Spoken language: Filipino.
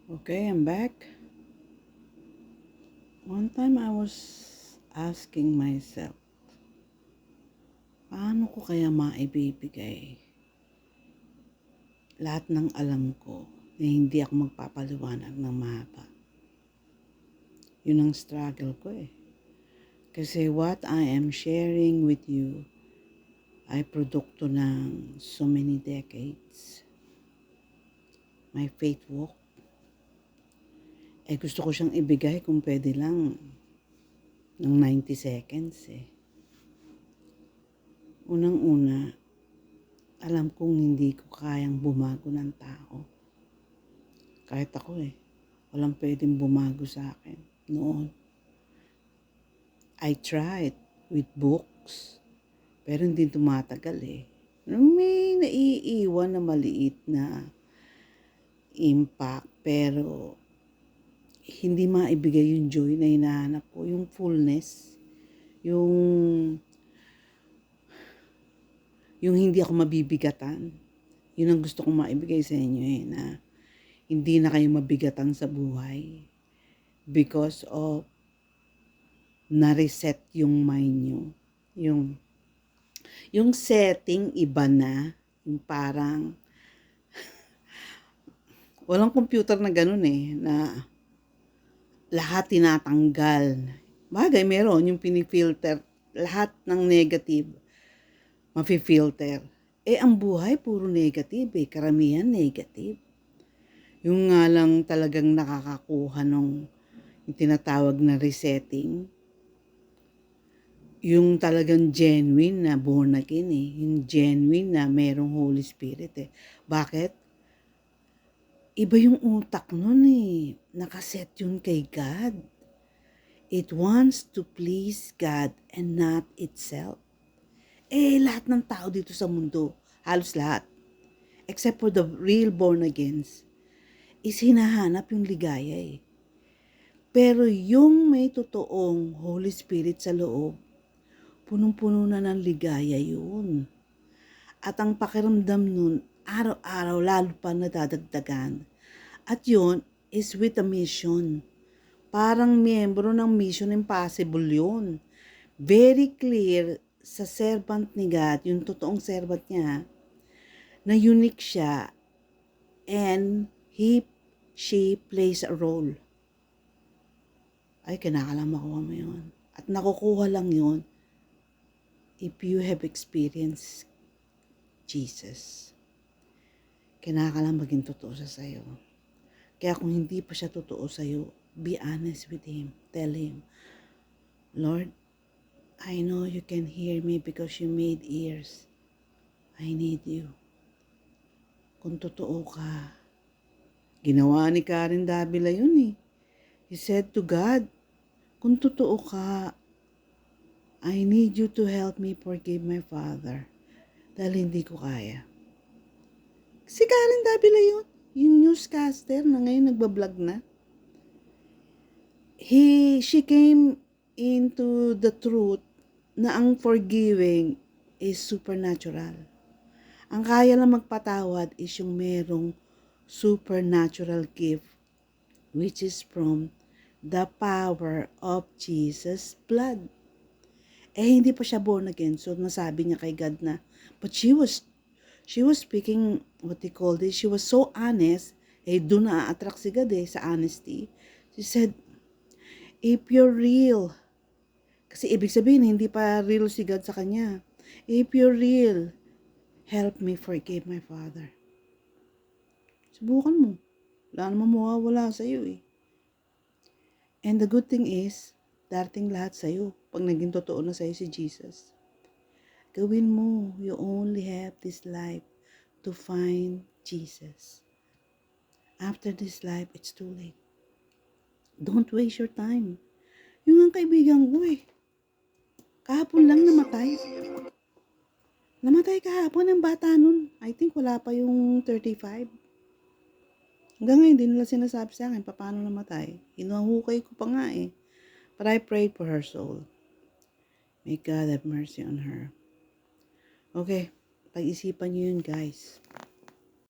Okay, I'm back. One time I was asking myself, paano ko kaya maibibigay lahat ng alam ko na hindi ako magpapaliwanag ng mahaba. Yun ang struggle ko eh. Kasi what I am sharing with you ay produkto ng so many decades. My faith walk. Gusto ko siyang ibigay kung pwede lang ng 90 seconds eh. Unang-una, alam kong hindi ko kayang bumago ng tao. Kahit ako walang pwedeng bumago sa akin noon. I tried with books, pero hindi tumatagal May naiiwan na maliit na impact, pero hindi maibigay yung joy na hinahanap ko, yung fullness, yung hindi ako mabibigatan. Yun ang gusto kong maibigay sa inyo na hindi na kayo mabigatan sa buhay because of na-reset yung mind nyo. Yung setting iba na, yung parang walang computer na ganun na lahat tinatanggal. Bagay, meron yung pinifilter, lahat ng negative, mafi-filter. Ang buhay, puro negative karamihan negative. Yung nga lang talagang nakakakuha nung yung tinatawag na resetting, yung talagang genuine na born again yung genuine na merong Holy Spirit Bakit? Iba yung utak nun nakaset yun kay God. It wants to please God and not itself. Lahat ng tao dito sa mundo, halos lahat, except for the real born agains, is hinahanap yung ligaya Pero yung may totoong Holy Spirit sa loob, punong-puno na ng ligaya yun. At ang pakiramdam nun, araw-araw lalo pa nadadagdagan. At yun is with a mission. Parang miyembro ng Mission Impossible yun. Very clear sa servant ni God, yung totoong servant niya, na unique siya and she plays a role. Kinakalama ko mo yun. At nakukuha lang yun if you have experienced Jesus. Kinakalang maging totoo siya sa'yo. Kaya kung hindi pa siya totoo sa'yo, be honest with Him. Tell Him, Lord, I know you can hear me because you made ears. I need you. Kung totoo ka, ginawa ni Karen Davila yun He said to God, kung totoo ka, I need you to help me forgive my father dahil hindi ko kaya. Si Karen Davila yun, yung newscaster na ngayon nagbablog na. She came into the truth na ang forgiving is supernatural. Ang kaya lang magpatawad is yung merong supernatural gift, which is from the power of Jesus' blood. Hindi pa siya born again. So, nasabi niya kay God na, but she was speaking, what they call this, she was so honest, doon na-attract si God sa honesty. She said, if you're real, kasi ibig sabihin, hindi pa real si God sa kanya. If you're real, help me forgive my father. Subukan mo. Wala namang mawawala sa'yo And the good thing is, darating lahat sa'yo pag naging totoo na sa'yo si Jesus. Gawin mo. You only have this life to find Jesus. After this life, it's too late. Don't waste your time. Yung ang kaibigan ko kahapon lang namatay. Namatay kahapon ang bata nun. I think wala pa yung 35. Hanggang ngayon, hindi nila sinasabi sa akin paano namatay. Hinahukay ko pa nga But I prayed for her soul. May God have mercy on her. Okay, pag-isipan nyo yun guys.